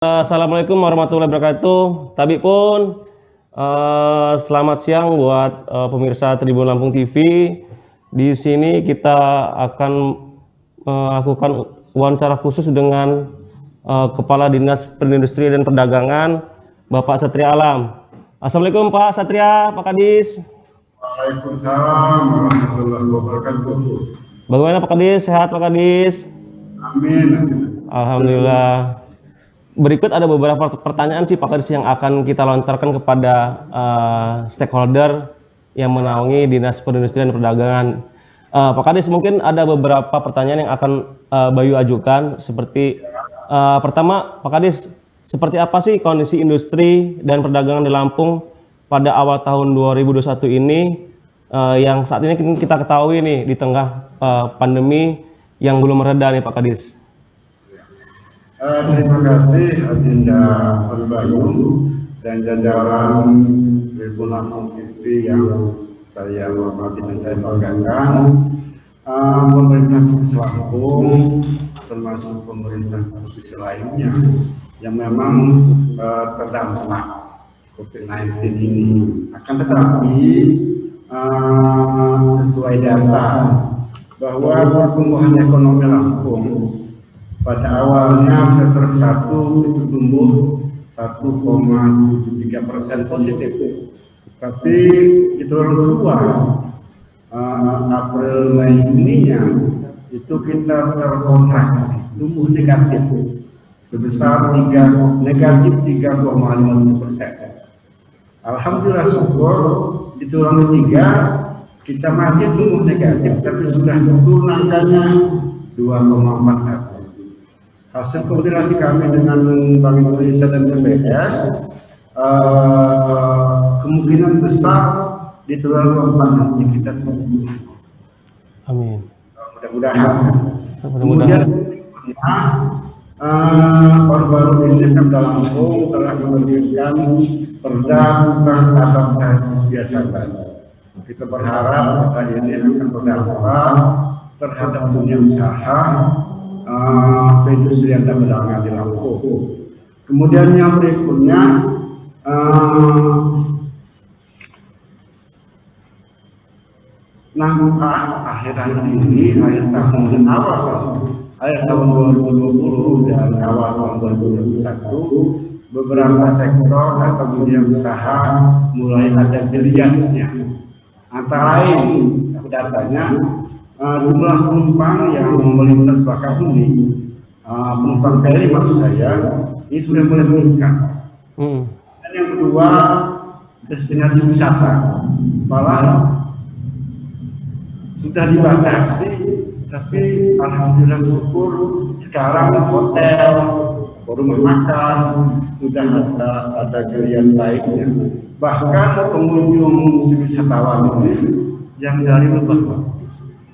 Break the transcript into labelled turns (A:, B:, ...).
A: Assalamualaikum warahmatullahi wabarakatuh. Tapi pun selamat siang buat pemirsa Tribun Lampung TV. Di sini kita akan melakukan wawancara khusus dengan Kepala Dinas Perindustrian dan Perdagangan, Bapak Satria Alam. Assalamualaikum Pak Satria, Pak Kadis.
B: Waalaikumsalam warahmatullahi wabarakatuh.
A: Bagaimana Pak Kadis? Sehat Pak Kadis?
B: Amin.
A: Alhamdulillah. Berikut ada beberapa pertanyaan sih Pak Kadis yang akan kita lontarkan kepada stakeholder yang menaungi Dinas Perindustrian dan Perdagangan. Pak Kadis, mungkin ada beberapa pertanyaan yang akan Bayu ajukan, seperti pertama, Pak Kadis, seperti apa sih kondisi industri dan perdagangan di Lampung pada awal tahun 2021 ini, yang saat ini kita ketahui nih di tengah pandemi yang belum mereda nih Pak Kadis?
B: Terima kasih Adinda Bayu dan jajaran Tribun Lampung TV yang saya hormati dan saya banggakan. Pemerintah Provinsi Lampung termasuk pemerintah provinsi lainnya yang memang terdampak COVID-19 ini. Akan tetapi sesuai data bahwa pertumbuhan ekonomi Lampung pada awalnya semester 1 itu tumbuh 1,73% positif, tapi di triwulan kedua April Mei Juninya itu kita terkontraksi, tumbuh negatif sebesar negatif 3,5%. Alhamdulillah syukur di triwulan ketiga kita masih tumbuh negatif, tapi sudah turun angkanya 2,41. Hasil koordinasi kami dengan Bank Indonesia dan BPS, kemungkinan besar di triwulan keempat nanti kita tumbuh.
A: Amin.
B: Mudah-mudahan. Kemudian baru-baru ini Pemda Lampung telah menerbitkan Perda tentang adaptasi kebiasaan. Kita berharap perda ini akan berdampak terhadap dunia usaha, perindustrian dan perdagangan di Lampung. Kemudian yang berikutnya, nampak akhir ini, akhir tahun tahun 2020 dan awal tahun 2021, beberapa sektor atau dunia usaha mulai ada geliatnya. Antara lain datanya, jumlah penumpang yang melintas Bakahuni, penumpang ferry maksud saya, ini sudah mulai meningkat. Dan yang kedua, destinasi wisata malah sudah dibatasi, tapi alhamdulillah syukur sekarang hotel, rumah makan sudah ada geliat lainnya. Bahkan pengunjung wisatawan ini yang dari Lebak